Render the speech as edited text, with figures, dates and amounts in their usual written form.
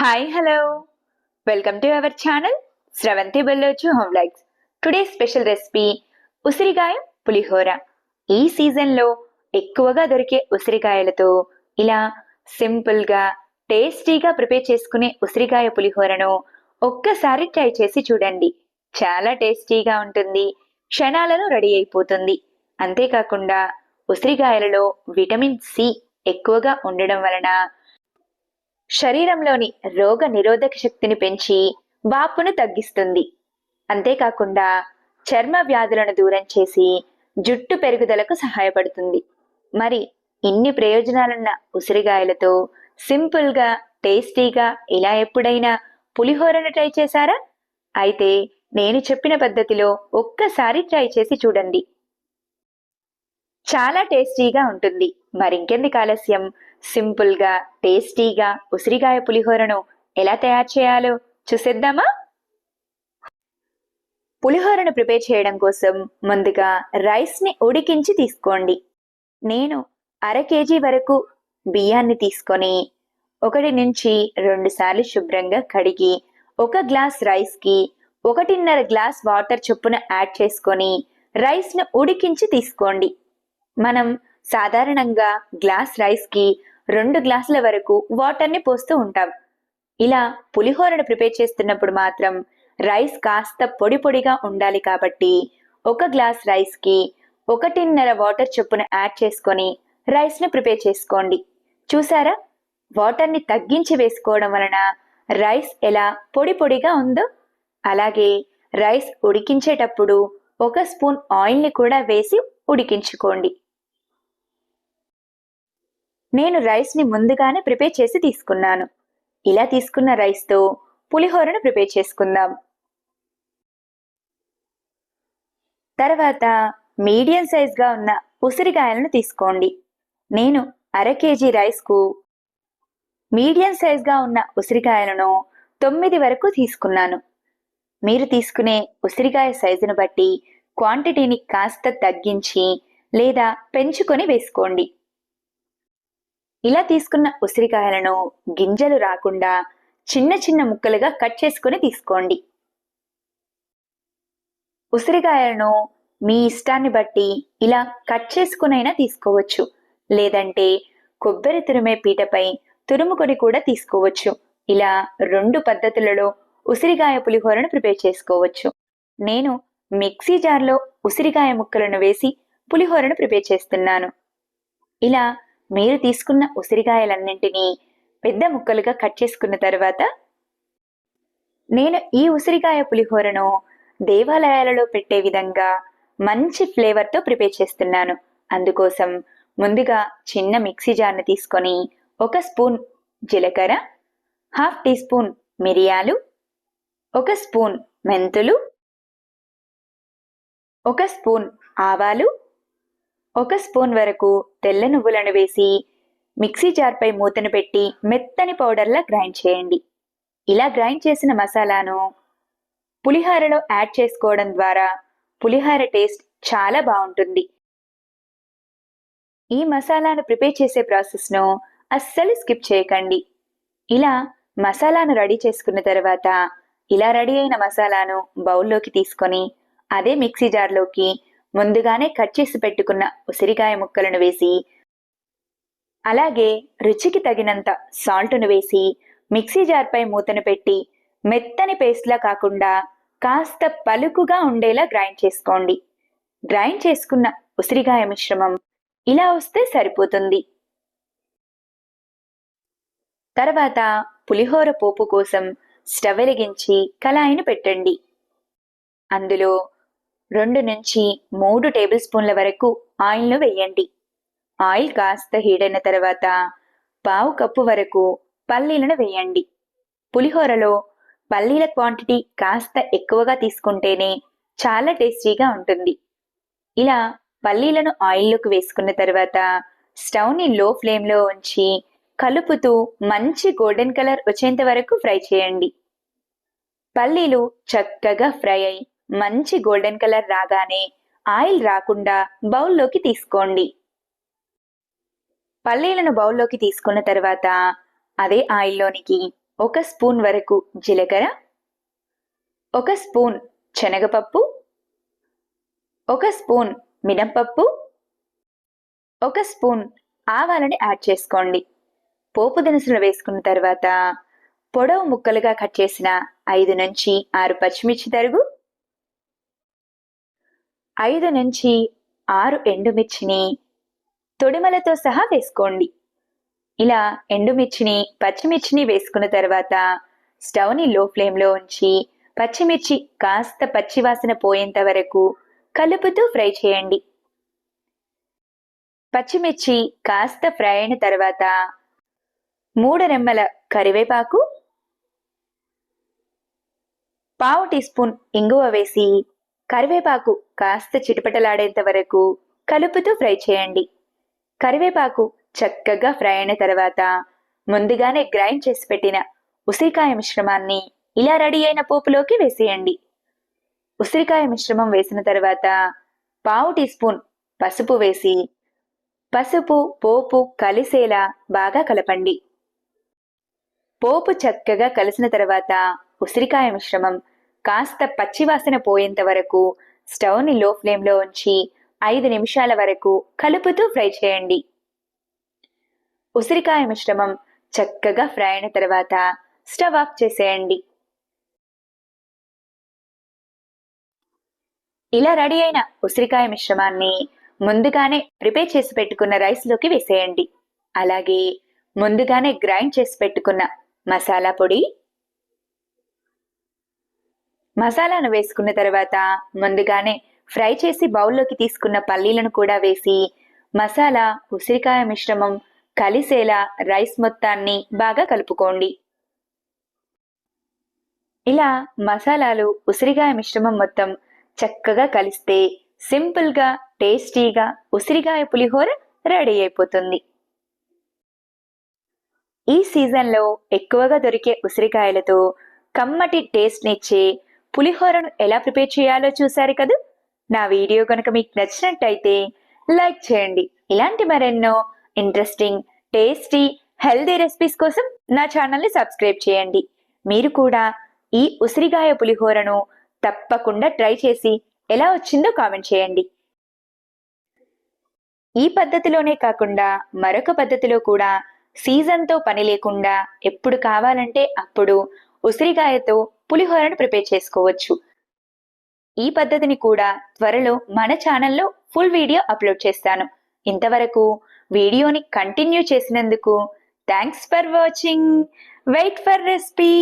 Hi, hello. Welcome to our channel Sravanti Bellochu Home Likes. Today's special recipe ఉసిరికాయ పులిహోర. ఈ సీజన్లో ఎక్కువగా దొరికే ఉసిరికాయలతో ఇలా సింపుల్గా టేస్టీగా ప్రిపేర్ చేసుకునే ఉసిరికాయ పులిహోరను ఒక్కసారి ట్రై చేసి చూడండి. చాలా టేస్టీగా ఉంటుంది, క్షణాలలో రెడీ అయిపోతుంది. అంతేకాకుండా ఉసిరికాయలలో విటమిన్ సి ఎక్కువగా ఉండడం వలన శరీరంలోని రోగ నిరోధక శక్తిని పెంచి వాపును తగ్గిస్తుంది. అంతేకాకుండా చర్మ వ్యాధులను దూరం చేసి జుట్టు పెరుగుదలకు సహాయపడుతుంది. మరి ఇన్ని ప్రయోజనాలున్న ఉసిరికాయలతో సింపుల్గా టేస్టీగా ఇలా ఎప్పుడైనా పులిహోరను ట్రై చేశారా? అయితే నేను చెప్పిన పద్ధతిలో ఒక్కసారి ట్రై చేసి చూడండి. చాలా టేస్టీగా ఉంటుంది. మరింకెందుకు ఆలస్యం, సింపుల్గా టేస్టీగా ఉసిరికాయ పులిహోరను ఎలా తయారు చేయాలో చూసేద్దామా? పులిహోరను ప్రిపేర్ చేయడం కోసం ముందుగా రైస్ని ఉడికించి తీసుకోండి. నేను 1/2 కేజీ వరకు బియ్యాన్ని తీసుకొని 1 నుంచి 2 సార్లు శుభ్రంగా కడిగి 1 గ్లాస్ రైస్కి 1.5 గ్లాస్ వాటర్ చొప్పున యాడ్ చేసుకొని రైస్ను ఉడికించి తీసుకోండి. మనం సాధారణంగా గ్లాస్ రైస్కి 2 గ్లాసుల వరకు వాటర్ని పోస్తూ ఉంటాం. ఇలా పులిహోరను ప్రిపేర్ చేస్తున్నప్పుడు మాత్రం రైస్ కాస్త పొడి పొడిగా ఉండాలి కాబట్టి 1 గ్లాస్ రైస్కి 1.5 వాటర్ చొప్పున యాడ్ చేసుకొని రైస్ని ప్రిపేర్ చేసుకోండి. చూసారా, వాటర్ని తగ్గించి వేసుకోవడం వలన రైస్ ఎలా పొడి పొడిగా ఉందో. అలాగే రైస్ ఉడికించేటప్పుడు 1 స్పూన్ ఆయిల్ని కూడా వేసి ఉడికించుకోండి. నేను రైస్ని ముందుగానే ప్రిపేర్ చేసి తీసుకున్నాను. ఇలా తీసుకున్న రైస్తో పులిహోరను ప్రిపేర్ చేసుకుందాం. తర్వాత మీడియం సైజ్గా ఉన్న ఉసిరికాయలను తీసుకోండి. నేను 1/2 కేజీ రైస్కు మీడియం సైజ్గా ఉన్న ఉసిరికాయలను 9 వరకు తీసుకున్నాను. మీరు తీసుకునే ఉసిరికాయ సైజును బట్టి క్వాంటిటీని కాస్త తగ్గించి లేదా పెంచుకొని వేసుకోండి. ఇలా తీసుకున్న ఉసిరికాయలను గింజలు రాకుండా చిన్న చిన్న ముక్కలుగా కట్ చేసుకుని తీసుకోండి. ఉసిరికాయలను మీ ఇష్టాన్ని బట్టి ఇలా కట్ చేసుకునైనా తీసుకోవచ్చు, లేదంటే కొబ్బరి తురిమే పీటపై తురుముకొని కూడా తీసుకోవచ్చు. ఇలా 2 పద్ధతులలో ఉసిరికాయ పులిహోరను ప్రిపేర్ చేసుకోవచ్చు. నేను మిక్సీ జార్లో ఉసిరికాయ ముక్కలను వేసి పులిహోరను ప్రిపేర్ చేస్తున్నాను. ఇలా మీరు తీసుకున్న ఉసిరికాయలన్నింటినీ పెద్ద ముక్కలుగా కట్ చేసుకున్న తర్వాత నేను ఈ ఉసిరికాయ పులిహోరను దేవాలయాలలో పెట్టే విధంగా మంచి ఫ్లేవర్తో ప్రిపేర్ చేస్తున్నాను. అందుకోసం ముందుగా చిన్న మిక్సీ జార్ని తీసుకొని 1 స్పూన్ జీలకర్ర, 1/2 టీ స్పూన్ మిరియాలు, 1 స్పూన్ మెంతులు, 1 స్పూన్ ఆవాలు, 1 స్పూన్ వరకు తెల్ల నువ్వులను వేసి మిక్సీ జార్పై మూతను పెట్టి మెత్తని పౌడర్లా గ్రైండ్ చేయండి. ఇలా గ్రైండ్ చేసిన మసాలాను పులిహోరలో యాడ్ చేసుకోవడం ద్వారా పులిహోర టేస్ట్ చాలా బాగుంటుంది. ఈ మసాలాను ప్రిపేర్ చేసే ప్రాసెస్ను అస్సలు స్కిప్ చేయకండి. ఇలా మసాలాను రెడీ చేసుకున్న తర్వాత ఇలా రెడీ అయిన మసాలాను బౌల్లోకి తీసుకొని అదే మిక్సీ జార్లోకి ముందుగానే కట్ చేసి పెట్టుకున్న ఉసిరికాయ ముక్కలను వేసి అలాగే రుచికి తగినంత సాల్ట్ను వేసి మిక్సీ జార్పై మూతను పెట్టి మెత్తని పేస్ట్లా కాకుండా కాస్త పలుకుగా ఉండేలా గ్రైండ్ చేసుకోండి. గ్రైండ్ చేసుకున్న ఉసిరికాయ మిశ్రమం ఇలా వస్తే సరిపోతుంది. తర్వాత పులిహోర పోపు కోసం స్టవ్ వెలిగించి కళాయిని పెట్టండి. అందులో 2 నుంచి 3 టేబుల్ స్పూన్ల వరకు ఆయిల్ను వేయండి. ఆయిల్ కాస్త హీట్ అయిన తర్వాత 1/2 కప్పు వరకు పల్లీలను వేయండి. పులిహోరలో పల్లీల క్వాంటిటీ కాస్త ఎక్కువగా తీసుకుంటేనే చాలా టేస్టీగా ఉంటుంది. ఇలా పల్లీలను ఆయిల్లోకి వేసుకున్న తర్వాత స్టవ్ని లో ఫ్లేమ్లో ఉంచి కలుపుతూ మంచి గోల్డెన్ కలర్ వచ్చేంత వరకు ఫ్రై చేయండి. పల్లీలు చక్కగా ఫ్రై అయి మంచి గోల్డెన్ కలర్ రాగానే ఆయిల్ రాకుండా బౌల్లోకి తీసుకోండి. పల్లీలను బౌల్లోకి తీసుకున్న తర్వాత అదే ఆయిల్లోనికి 1 స్పూన్ వరకు జీలకర్ర, 1 స్పూన్ శనగపప్పు, 1 స్పూన్ మినప్పప్పు, 1 స్పూన్ ఆవాలని యాడ్ చేసుకోండి. పోపు దినుసులు వేసుకున్న తర్వాత పొడవు ముక్కలుగా కట్ చేసిన 5 నుంచి 6 పచ్చిమిర్చి తరుగు, 5 నుంచి 6 ఎండుమిర్చిని తొడిమలతో సహా వేసుకోండి. ఇలా ఎండుమిర్చిని పచ్చిమిర్చిని వేసుకున్న తర్వాత స్టవ్ని లో ఫ్లేమ్లో ఉంచి పచ్చిమిర్చి కాస్త పచ్చివాసన పోయేంత వరకు కలుపుతూ ఫ్రై చేయండి. పచ్చిమిర్చి కాస్త ఫ్రై అయిన తర్వాత 3 రెమ్మల కరివేపాకు, 1/2 టీ స్పూన్ ఇంగువ వేసి కరివేపాకు కాస్త చిటపటలాడేంత వరకు కలుపుతూ ఫ్రై చేయండి. కరివేపాకు చక్కగా ఫ్రై అయిన తర్వాత ముందుగానే గ్రైండ్ చేసి పెట్టిన ఉసిరికాయ మిశ్రమాన్ని ఇలా రెడీ అయిన పోపులోకి వేసేయండి. ఉసిరికాయ మిశ్రమం వేసిన తర్వాత 1/2 టీ స్పూన్ పసుపు వేసి పసుపు పోపు కలిసేలా బాగా కలపండి. పోపు చక్కగా కలిసిన తర్వాత ఉసిరికాయ మిశ్రమం కాస్త పచ్చివాసన పోయేంత వరకు స్టవ్ని లో ఫ్లేమ్లో ఉంచి 5 నిమిషాల వరకు కలుపుతూ ఫ్రై చేయండి. ఉసిరికాయ మిశ్రమం చక్కగా ఫ్రై అయిన తర్వాత స్టవ్ ఆఫ్ చేసేయండి. ఇలా రెడీ అయిన ఉసిరికాయ మిశ్రమాన్ని ముందుగానే ప్రిపేర్ చేసి పెట్టుకున్న రైస్లోకి వేసేయండి. అలాగే ముందుగానే గ్రైండ్ చేసి పెట్టుకున్న మసాలా పొడి, మసాలాను వేసుకున్న తర్వాత ముందుగానే ఫ్రై చేసి బౌల్లోకి తీసుకున్న పల్లీలను కూడా వేసి మసాలా ఉసిరికాయ మిశ్రమం కలిసేలా రైస్ మొత్తాన్ని బాగా కలుపుకోండి. ఇలా మసాలాలు ఉసిరికాయ మిశ్రమం మొత్తం చక్కగా కలిస్తే సింపుల్గా టేస్టీగా ఉసిరికాయ పులిహోర రెడీ అయిపోతుంది. ఈ సీజన్లో ఎక్కువగా దొరికే ఉసిరికాయలతో కమ్మటి టేస్ట్నిచ్చే పులిహోరను ఎలా ప్రిపేర్ చేయాలో చూశారు కదా. నా వీడియో కనుక మీకు నచ్చినట్టయితే లైక్ చేయండి. ఇలాంటి మరెన్నో ఇంట్రెస్టింగ్, టేస్టీ, హెల్దీ రెసిపీస్ కోసం నా ఛానల్ని సబ్స్క్రైబ్ చేయండి. మీరు కూడా ఈ ఉసిరికాయ పులిహోరను తప్పకుండా ట్రై చేసి ఎలా వచ్చిందో కామెంట్ చేయండి. ఈ పద్ధతిలోనే కాకుండా మరొక పద్ధతిలో కూడా సీజన్తో పని లేకుండా ఎప్పుడు కావాలంటే అప్పుడు ఉసిరికాయతో పులిహోరను ప్రిపేర్ చేసుకోవచ్చు. ఈ పద్ధతిని కూడా త్వరలో మన ఛానల్లో ఫుల్ వీడియో అప్లోడ్ చేస్తాను. ఇంతవరకు వీడియోని కంటిన్యూ చేసినందుకు thanks for watching. Wait for recipe.